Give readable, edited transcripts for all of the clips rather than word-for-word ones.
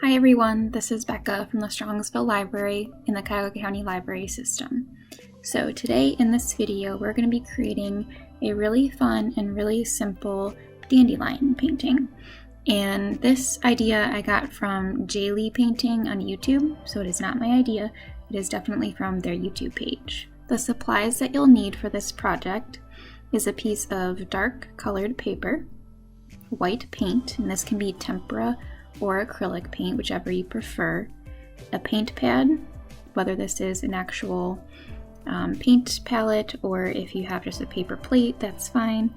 Hi everyone, this is Becca from the Strongsville Library in the Cuyahoga County Library System. So today in this video we're going to be creating a really fun and really simple dandelion painting. And this idea I got from Dandelion Painting on YouTube, so it is not my idea, it is definitely from their YouTube page. The supplies that you'll need for this project is a piece of dark colored paper, white paint, and this can be tempera or acrylic paint, whichever you prefer, a paint pad, whether this is an actual paint palette or if you have just a paper plate, that's fine,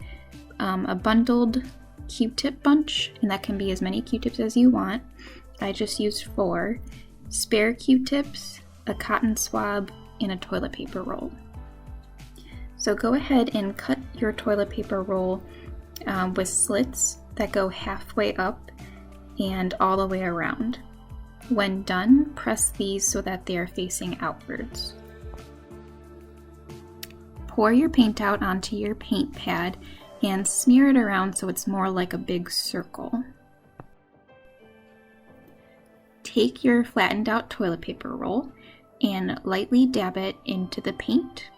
a bundled Q-tip bunch, and that can be as many Q-tips as you want. I just used 4, spare Q-tips, a cotton swab, and a toilet paper roll. So go ahead and cut your toilet paper roll with slits that go halfway up and all the way around. When done, press these so that they are facing outwards. Pour your paint out onto your paint pad and smear it around so it's more like a big circle. Take your flattened out toilet paper roll and lightly dab it into the paint,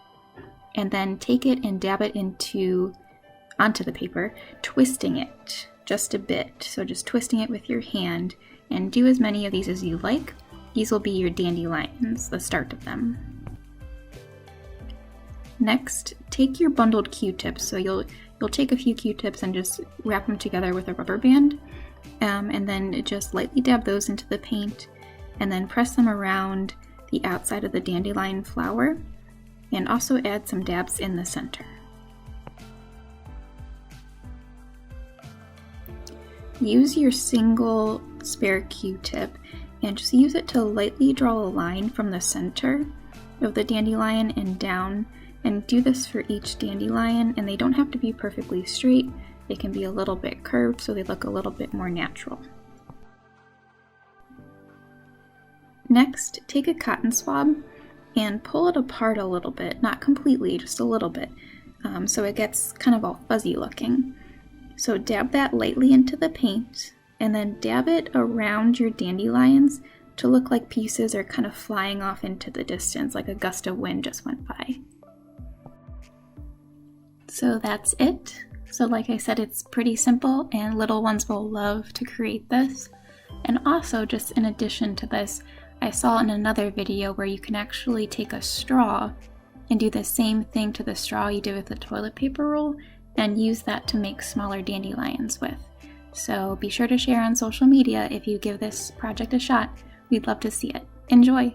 and then take it and dab it onto the paper, twisting it just a bit. So just twisting it with your hand, and do as many of these as you like. These will be your dandelions, the start of them. Next, take your bundled Q-tips. So you'll take a few Q-tips and just wrap them together with a rubber band, and then just lightly dab those into the paint, and then press them around the outside of the dandelion flower, and also add some dabs in the center. Use your single spare Q-tip and just use it to lightly draw a line from the center of the dandelion and down, and do this for each dandelion, and they don't have to be perfectly straight. They can be a little bit curved so they look a little bit more natural. Next, take a cotton swab and pull it apart a little bit, not completely, just a little bit, so it gets kind of all fuzzy looking. So dab that lightly into the paint, and then dab it around your dandelions to look like pieces are kind of flying off into the distance, like a gust of wind just went by. So that's it. So like I said, it's pretty simple and little ones will love to create this. And also, just in addition to this, I saw in another video where you can actually take a straw and do the same thing to the straw you did with the toilet paper roll, and use that to make smaller dandelions with. So be sure to share on social media if you give this project a shot. We'd love to see it. Enjoy!